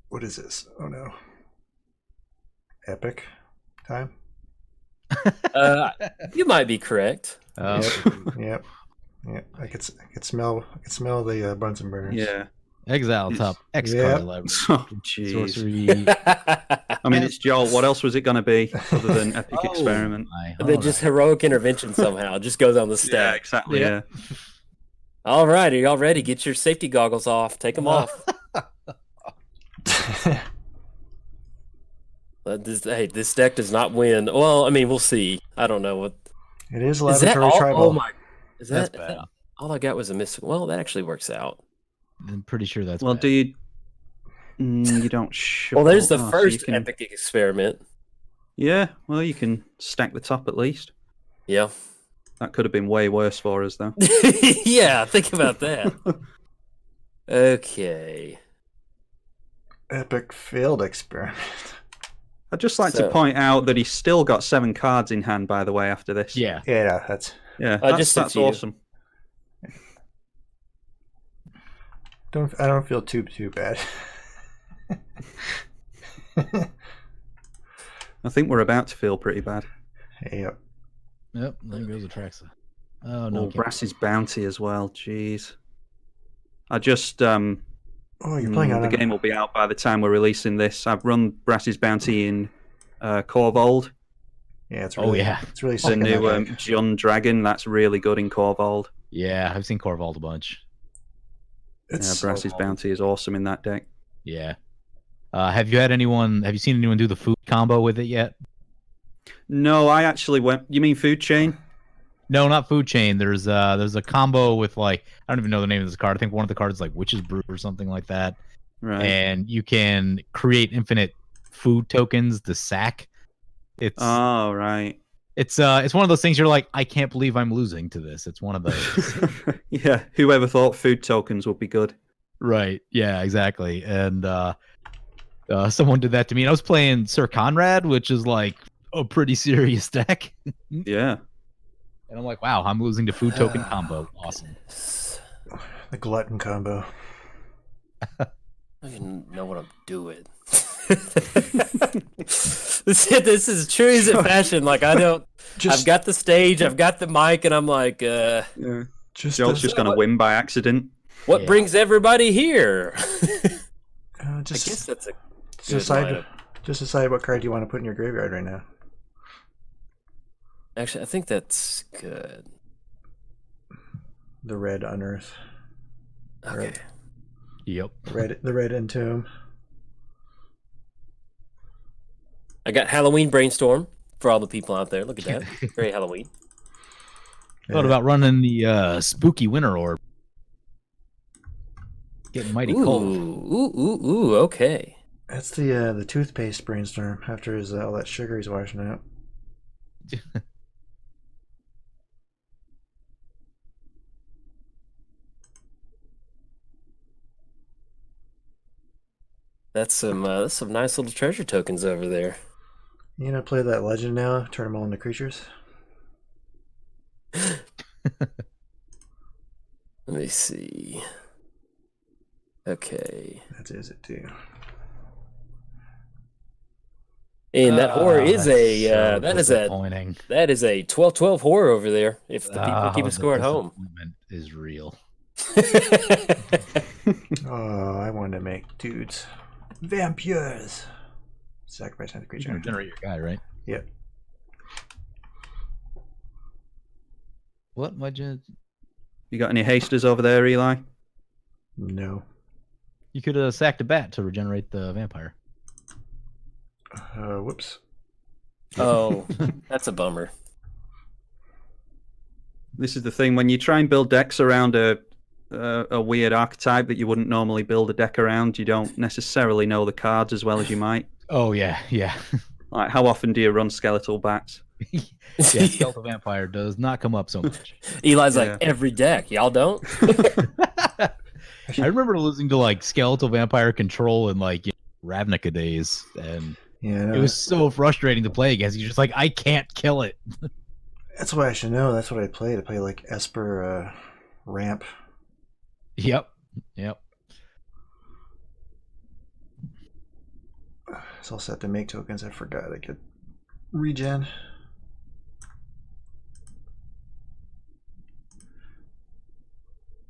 What is this? Oh, no. Epic time? You might be correct. Yep. I could smell the Bunsen burners. Yeah. Exile top. X card library. Oh, jeez. Sorcery. I mean, it's Joel. What else was it going to be other than Epic Experiment? Then just heroic intervention somehow. Just goes on the stack. Yeah, exactly. Yeah. All right. Are y'all ready? Get your safety goggles off. Take them off. This deck does not win. Well, I mean, we'll see. I don't know what. It is Laboratory Tribal. Oh my! Is that's that bad? All I got was a miss? Well, that actually works out. I'm pretty sure that's well. bad. Do you? You don't. Well, there's the first Epic Experiment. Yeah. Well, you can stack the top at least. Yeah. That could have been way worse for us, though. Yeah. Think about that. Okay. Epic failed experiment. I'd just like to point out that he's still got 7 cards in hand, by the way, after this. Yeah. That's that's awesome. I don't feel too bad. I think we're about to feel pretty bad. Yep. There goes Atraxa. Oh no! Brass's Bounty as well. Jeez. I just you're playing on the game will be out by the time we're releasing this. I've run Brass's Bounty in Corvold. Yeah, it's really it's really sick. The new Jun Dragon, that's really good in Corvold. Yeah, I've seen Corvold a bunch. Brass's Bounty is awesome in that deck. Yeah. Have you seen anyone do the food combo with it yet? No, I actually went. You mean Food Chain? No, not Food Chain. There's a combo with, like, I don't even know the name of this card. I think one of the cards is like Witch's Brew or something like that. Right. And you can create infinite food tokens to sack It's right. It's one of those things you're like, I can't believe I'm losing to this. It's one of those. Yeah, whoever thought food tokens would be good. Right. Yeah, exactly. And someone did that to me. And I was playing Sir Conrad, which is like a pretty serious deck. Yeah. And I'm like, wow, I'm losing to food token combo. Awesome. The glutton combo. I don't even know what I'm doing. This is true as a fashion. Like I've got the stage, I've got the mic, and I'm like, yeah. Joel's just gonna win by accident. What brings everybody here? I just guess that's a just decide what card you want to put in your graveyard right now. Actually, I think that's good. The red unearth. Okay. Yep. The red entomb. I got Halloween Brainstorm for all the people out there. Look at that. Very Halloween. Thought about running the spooky winter orb. Getting mighty cold. Ooh, okay. That's the toothpaste brainstorm after all that sugar he's washing out. That's some nice little treasure tokens over there. You gonna play that legend now? Turn them all into creatures? Let me see. Okay. That is it too. And that horror is that is a 12-12 horror over there. If the people keep a score at home, is real. Oh, I want to make dudes vampires. Sacrifice another creature. You're gonna generate your guy, right? Yep. What? You got any hasters over there, Eli? No. You could have sacked a bat to regenerate the vampire. Whoops. Oh, that's a bummer. This is the thing, when you try and build decks around a weird archetype that you wouldn't normally build a deck around, you don't necessarily know the cards as well as you might. Oh yeah. Like, how often do you run skeletal bats? Yeah, skeletal vampire does not come up so much. Eli's like, every deck, y'all don't. I remember losing to like skeletal vampire control in like Ravnica days, and it was so frustrating to play against. You're just like, I can't kill it. That's what I should know. That's what I played. I play like Esper ramp. Yep. It's all set to make tokens. I forgot I could regen.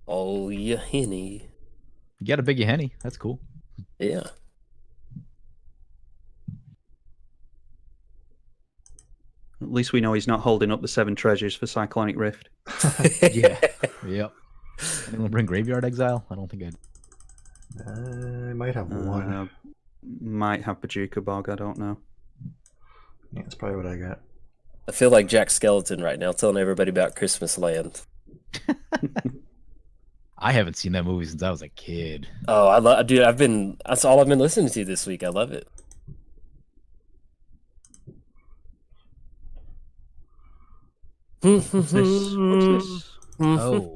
Oh, yeah, Henny. You got a big Henny. That's cool. Yeah. At least we know he's not holding up the 7 treasures for Cyclonic Rift. Yeah. Yep. Anyone bring Graveyard Exile? I don't think I'd. I might have one. Might have Paducah Bog, I don't know. Yeah, that's probably what I got. I feel like Jack Skeleton right now, telling everybody about Christmas Land. I haven't seen that movie since I was a kid. Oh, dude, that's all I've been listening to this week. I love it. What's this? Oh.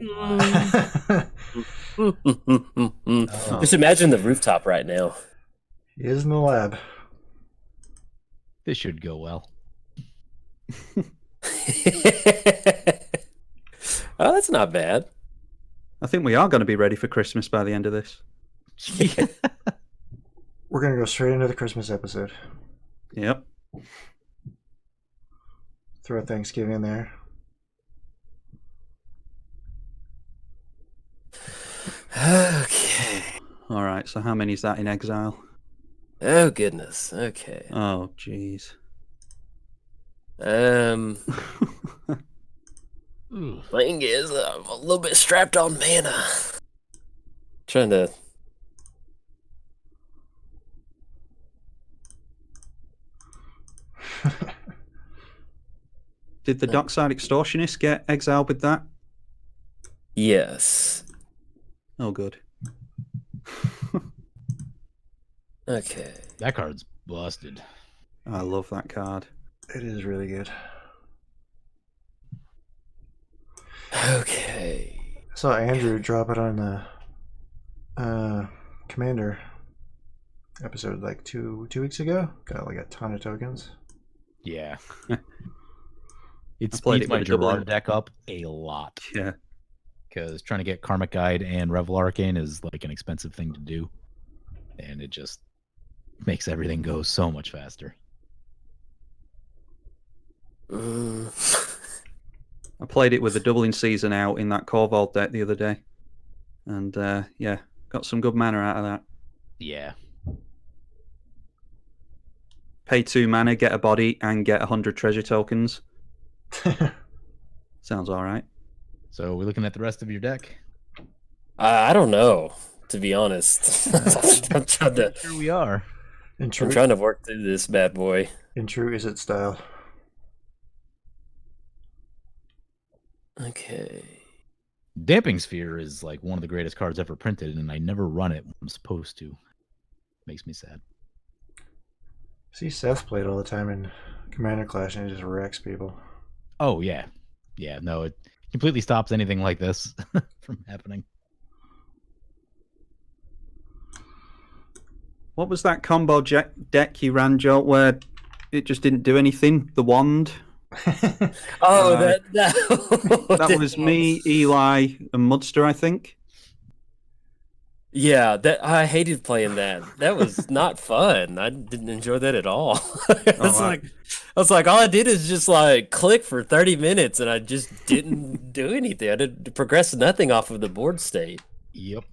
Just imagine the rooftop right now. He is in the lab. This should go well. Oh, that's not bad. I think we are going to be ready for Christmas by the end of this. We're going to go straight into the Christmas episode. Yep. Throw Thanksgiving in there. Okay. All right, so how many is that in exile? Oh, goodness. Okay. Oh, jeez. Thing is, I'm a little bit strapped on mana. Trying to. Did the Dockside Extortionist get exiled with that? Yes. Oh, good. Okay. That card's busted. I love that card. It is really good. Okay. I saw Andrew drop it on the Commander episode like two weeks ago. Got like a ton of tokens. Yeah. It played speeds it my with a double Gerard in. deck up a lot. Yeah. Because trying to get Karmic Guide and Revel Arcane is like an expensive thing to do. And it just makes everything go so much faster. I played it with the doubling season out in that Core Vault deck the other day. And yeah, got some good mana out of that. Yeah. Pay 2 mana, get a body, and get 100 treasure tokens. Sounds alright. So we're looking at the rest of your deck. I don't know, to be honest. I'm trying to. Here we are. I'm trying to work through this bad boy. In true Izzet style. Okay. Damping Sphere is like one of the greatest cards ever printed, and I never run it when I'm supposed to. Makes me sad. See Seth played all the time in Commander Clash and he just wrecks people. Oh yeah. Yeah, no, it completely stops anything like this from happening. What was that combo deck you ran, Joe, where it just didn't do anything? The wand? Oh, that was me, Eli, and Mudster, I think. Yeah, I hated playing that. That was not fun. I didn't enjoy that at all. I was like, all I did is just like click for 30 minutes, and I just didn't do anything. I didn't progress nothing off of the board state. Yep.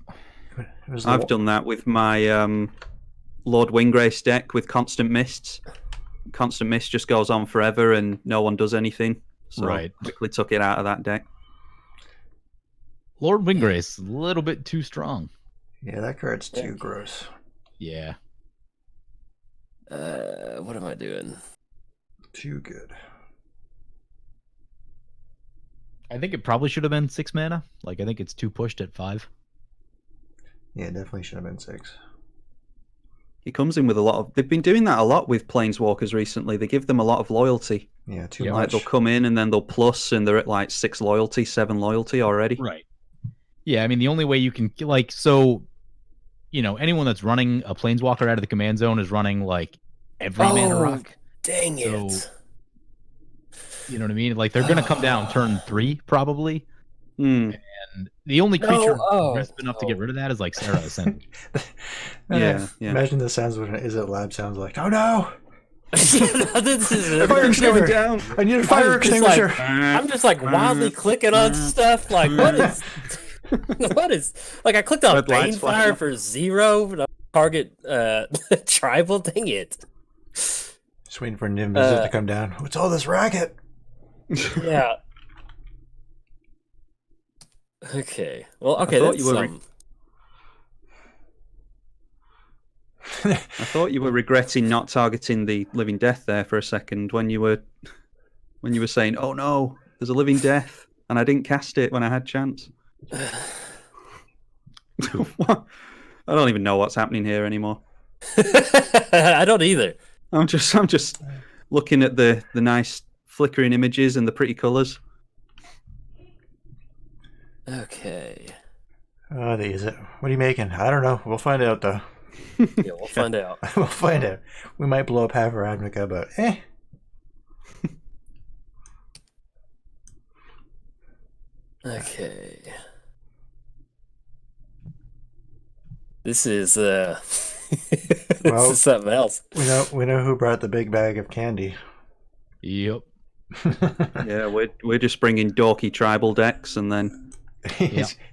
I've done that with my Lord Winggrace deck with Constant Mists. Constant Mist just goes on forever, and no one does anything. So I quickly took it out of that deck. Lord Winggrace, a little bit too strong. Yeah, that card's too gross. Yeah. What am I doing? Too good. I think it probably should have been 6 mana. Like, I think it's too pushed at 5. Yeah, it definitely should have been 6. He comes in with a lot of... They've been doing that a lot with Planeswalkers recently. They give them a lot of loyalty. Yeah, too Like much. they'll come in and then they'll plus, and they're at like 6 loyalty, 7 loyalty already. Right. Yeah, I mean, the only way you can, like, so, you know, anyone that's running a Planeswalker out of the command zone is running, like, every mana rock. Dang it. So, you know what I mean? Like, they're going to come down turn 3, probably. And the only creature aggressive enough to get rid of that is, like, Sarah Ascent. Yeah. Imagine the sounds of what an Izzet Lab sounds like. Oh, no! This is Fire extinguisher! Down. I need a fire extinguisher! I'm just, like, wildly clicking on stuff. Like, what is... What is like? I clicked on Banefire for 0 target tribal. Dang it! Just waiting for Nimbus to come down. What's all this racket? Yeah. Okay. Well, okay. I thought you were regretting not targeting the Living Death there for a second when you were saying, "Oh no, there's a Living Death," and I didn't cast it when I had chance. I don't even know what's happening here anymore. I don't either. I'm just looking at the nice flickering images and the pretty colors. Okay. Oh, the Izzet. What are you making? I don't know. We'll find out though. Yeah, we'll find out. We'll find out. We might blow up half our Ravnica, but Okay. This is this is something else. We know who brought the big bag of candy. Yep. Yeah, we're just bringing dorky tribal decks, and then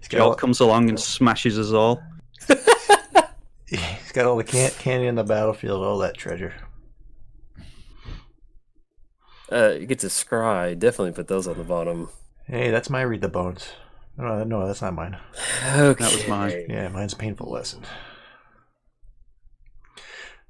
Joel comes along and smashes us all. He's got all the candy in the battlefield, all that treasure. You get to scry. Definitely put those on the bottom. Hey, that's my read the bones. No, that's not mine. Okay. That was mine. Yeah, mine's Painful Lesson.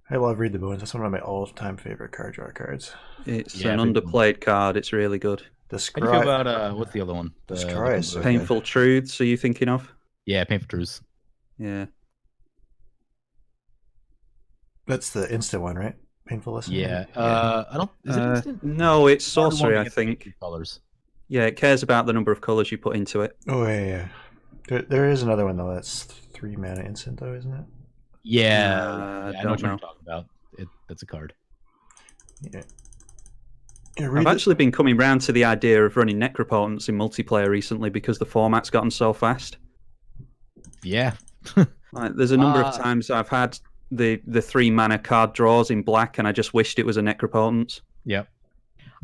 I love Read the Bones. That's one of my all-time favorite card draw cards. It's an underplayed card. It's really good. The How do you feel about what's the other one? The Scry is so Painful good. Truths. Are you thinking of? Yeah, Painful Truths. Yeah. That's the instant one, right? Painful listening. Yeah. I don't. Is it instant? No, it's sorcery. I think. Colors. Yeah, it cares about the number of colors you put into it. Oh yeah. There is another one though. That's 3 mana instant though, isn't it? Yeah. I know what know. you're talking about. That's a card. Yeah. I've actually been coming round to the idea of running Necropotents in multiplayer recently because the format's gotten so fast. Yeah. Like, there's a number of times I've had the 3 mana card draws in black, and I just wished it was a Necropotence. Yep.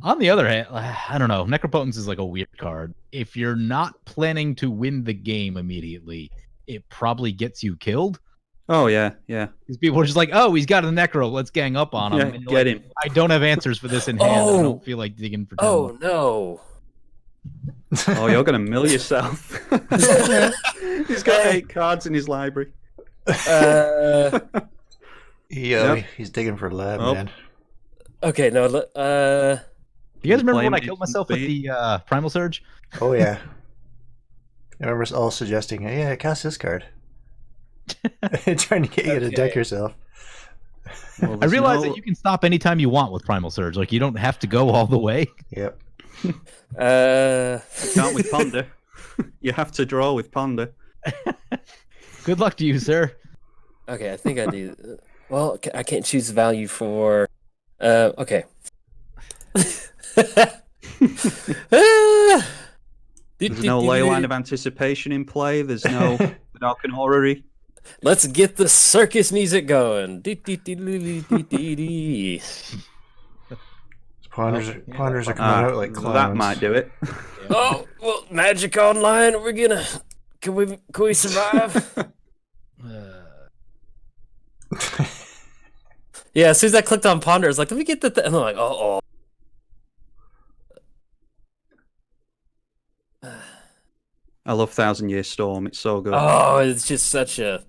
On the other hand, I don't know. Necropotence is like a weird card. If you're not planning to win the game immediately, it probably gets you killed. Oh, yeah, yeah. Because people are just like, oh, he's got a Necro. Let's gang up on him. Yeah, and get him. I don't have answers for this in hand. I don't feel like digging for 10 more. No. Oh, you're going to mill yourself. He's got 8 cards in his library. He's digging for lab, man. Okay, no. You guys remember when I killed myself with the Primal Surge? Oh, yeah. I remember all suggesting, yeah, cast this card. Trying to get you to deck yourself. Well, I realize that you can stop anytime you want with Primal Surge. Like, you don't have to go all the way. Yep. You can't with Ponder. You have to draw with Ponder. Good luck to you, sir. Okay, I think I do. Well, I can't choose value for... okay. There's no ley line of anticipation in play. There's no Darken Horary. Let's get the circus music going. Ponders are coming out like clowns. That might do it. Oh, well, Magic Online, we're gonna... Can we survive? Yeah, as soon as I clicked on Ponder, it's like, let me get the... And I'm like, oh. I love Thousand Year Storm. It's so good. Oh, it's just such a...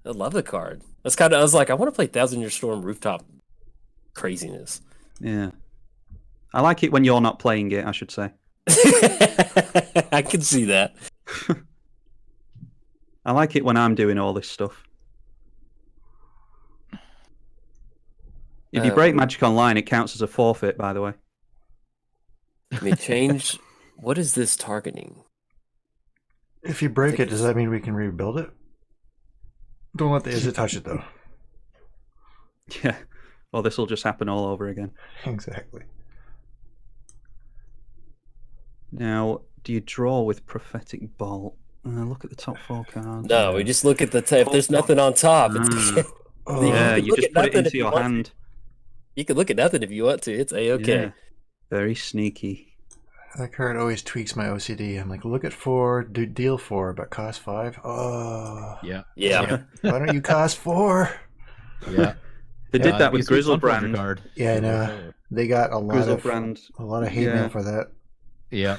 I love the card. That's kind of... I was like, I want to play Thousand Year Storm Rooftop craziness. Yeah. I like it when you're not playing it, I should say. I can see that. I like it when I'm doing all this stuff. If you break Magic Online, it counts as a forfeit, by the way. Let me change... What is this targeting? If you break it, does that mean we can rebuild it? Don't let the Izzet touch it, though. Yeah. Well, this will just happen all over again. Exactly. Now, do you draw with Prophetic Bolt? Look at the top 4 cards. No, we just look at the... If there's nothing on top... Yeah, you just put it into your hand. You can look at nothing if you want to. It's A-okay. Yeah. Very sneaky. That card always tweaks my OCD. I'm like, look at 4, deal 4, but cost 5. Oh. Yeah. Why don't you cost 4? Yeah. They did that with Grizzlebrand. Card. Yeah, I know. They got a lot of hate mail for that. Yeah.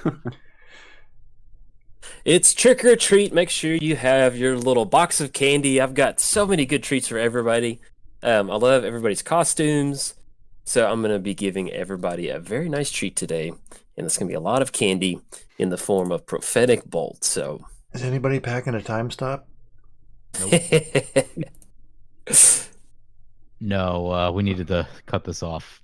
It's trick or treat. Make sure you have your little box of candy. I've got so many good treats for everybody. I love everybody's costumes. So I'm going to be giving everybody a very nice treat today. And it's going to be a lot of candy in the form of Prophetic Bolt. So, is anybody packing a time stop? Nope. No, we needed to cut this off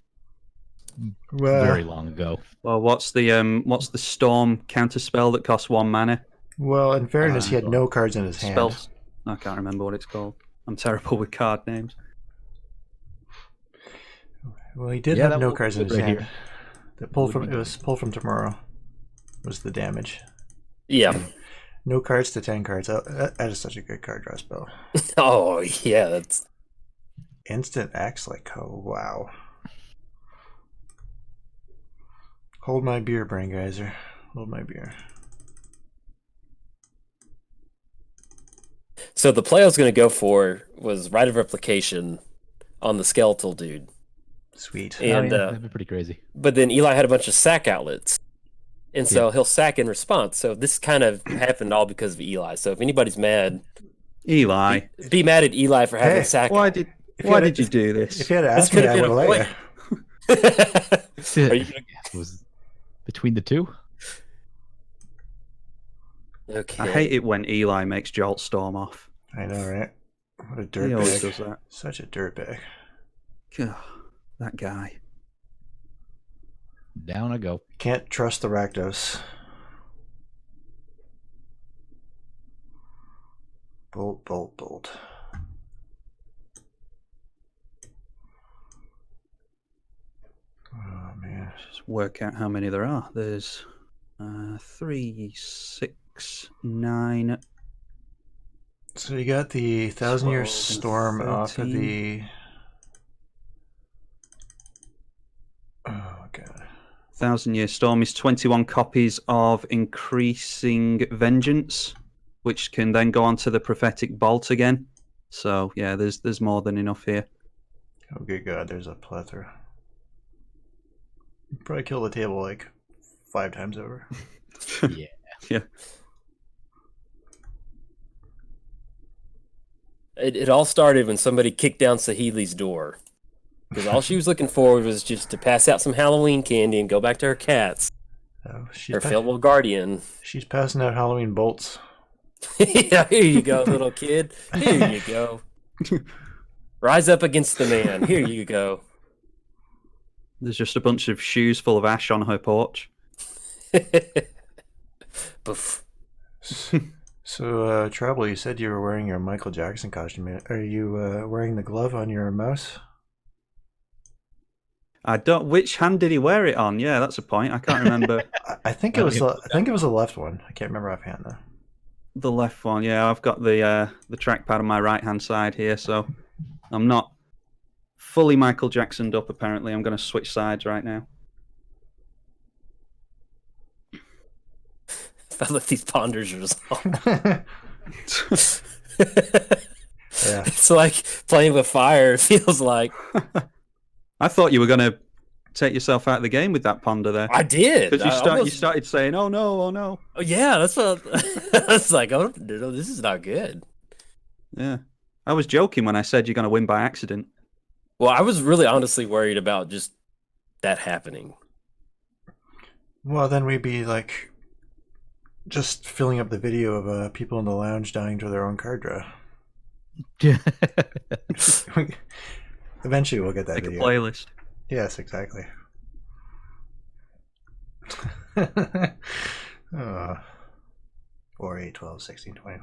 very long ago. Well, what's the storm counter spell that costs 1 mana? Well, in fairness, he had no cards in his hand. Spells. I can't remember what it's called. I'm terrible with card names. Well, he did have no cards in his hand. It was pull from tomorrow. Was the damage? Yeah. No cards to 10 cards. Oh, that is such a good card draw spell. Oh yeah, that's instant acts like wow. Hold my beer, Brain Geyser. Hold my beer. So the play I was going to go for was Rite of Replication on the skeletal dude. Sweet. And that'd be pretty crazy. But then Eli had a bunch of sack outlets. And so he'll sack in response. So this kind of happened all because of Eli. So if anybody's mad, Eli, be mad at Eli for having sack. Why did you do this? If you had asked me, I would have let you. Are you gonna guess? Was between the two? Okay. I hate it when Eli makes Jolt Storm off. I know, right? What a dirtbag. He always does that. Such a dirtbag. That That guy. Down I go. Can't trust the Rakdos. Bolt, bolt, bolt. Oh man. Just work out how many there are. There's 3, 6, 9. So you got the 1,000-Year Storm 13. Off of the... Oh god. 1,000-Year Storm is 21 copies of Increasing Vengeance, which can then go on to the Prophetic Bolt again. So yeah, there's more than enough here. Oh good god, there's a plethora. You probably kill the table like 5 times over. Yeah. Yeah. It all started when somebody kicked down Saheeli's door. Because all she was looking for was just to pass out some Halloween candy and go back to her cats. Oh, her fellow guardian. She's passing out Halloween bolts. Yeah, here you go, little kid. Here you go. Rise up against the man. Here you go. There's just a bunch of shoes full of ash on her porch. Poof. So, Trouble, you said you were wearing your Michael Jackson costume. Are you wearing the glove on your mouse? I don't. Which hand did he wear it on? Yeah, that's a point. I can't remember. I think it was. I think it was the left one. I can't remember offhand though. The left one. Yeah, I've got the trackpad on my right hand side here, so I'm not fully Michael Jacksoned up. Apparently, I'm going to switch sides right now. If I let these ponders resolve. Yeah. It's like playing with fire, it feels like. I thought you were going to take yourself out of the game with that ponder there. I did. Because you started saying, oh no, oh no. Oh, yeah, that's what I was like, oh, no, this is not good. Yeah. I was joking when I said you're going to win by accident. Well, I was really honestly worried about just that happening. Well, then we'd be like just filling up the video of people in the lounge dying to their own card draw. Eventually we'll get that video. Like a playlist. Yes, exactly. 4, 8, 12, 16, 25.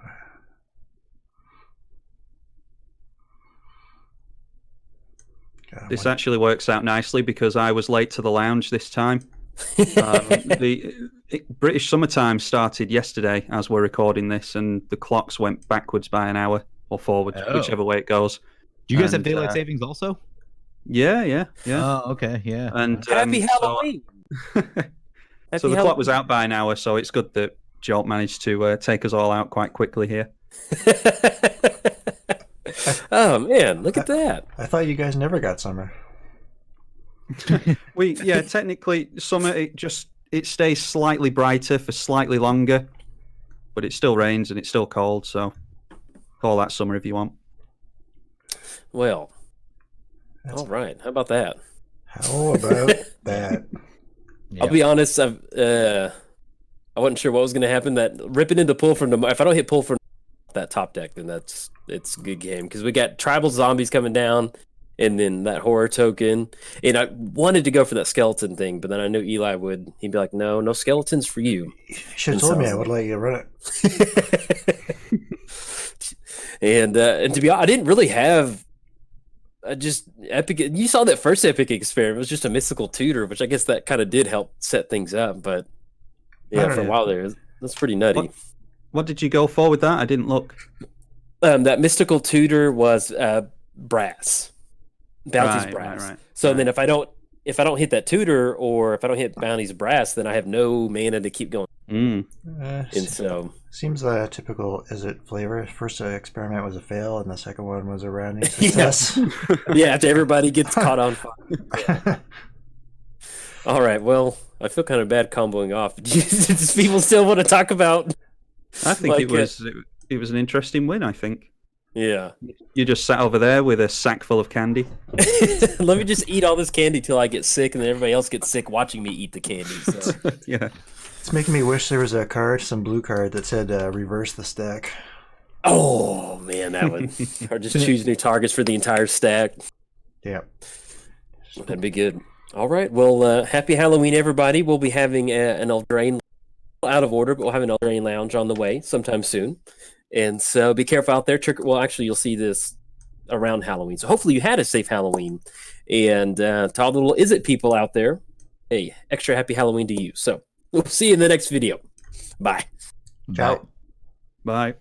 This actually works out nicely because I was late to the lounge this time. The British summertime started yesterday as we're recording this, and the clocks went backwards by an hour or forward, whichever way it goes. Do you guys have daylight savings also? Yeah. Oh, okay, yeah. And Happy Halloween! So the clock was out by an hour, so it's good that Jolt managed to take us all out quite quickly here. Oh man, look at that! I thought you guys never got summer. Technically summer it stays slightly brighter for slightly longer, but it still rains and it's still cold, so call that summer if you want. Well, all right. How about that? How about that? Yeah. I'll be honest. I wasn't sure what was going to happen. That ripping into pull from the if I don't hit pull from that top deck, then it's a good game because we got tribal zombies coming down, and then that horror token. And I wanted to go for that skeleton thing, but then I knew Eli would. He'd be like, "No skeletons for you." You should have told me. I would let you run it. And to be honest, I didn't really have. Just epic. You saw that first epic experiment. It was just a mystical tutor, which I guess that kind of did help set things up. But yeah, for a while there, that's pretty nutty. What did you go for with that? I didn't look. That mystical tutor was brass, Bounty's brass. Right. So then if I don't hit that tutor or if I don't hit Bounty's brass, then I have no mana to keep going. And so seems typical. Is it flavor? First experiment was a fail, and the second one was a rounding success. Yeah, after everybody gets caught on fire. Yeah. All right. Well, I feel kind of bad comboing off. Does people still want to talk about? I think it was an interesting win. I think. Yeah. You just sat over there with a sack full of candy. Let me just eat all this candy till I get sick, and then everybody else gets sick watching me eat the candy. So. Yeah. It's making me wish there was a card, some blue card that said reverse the stack. Oh man, that would or just choose new targets for the entire stack. Yeah. That'd be good. All right. Well, happy Halloween, everybody. We'll be having an Eldraine, out of order, but we'll have an Eldraine Lounge on the way sometime soon. And so be careful out there. Well, actually, you'll see this around Halloween. So hopefully you had a safe Halloween. And to all the little Is It people out there, hey, extra happy Halloween to you. So we'll see you in the next video. Bye. Ciao. Bye.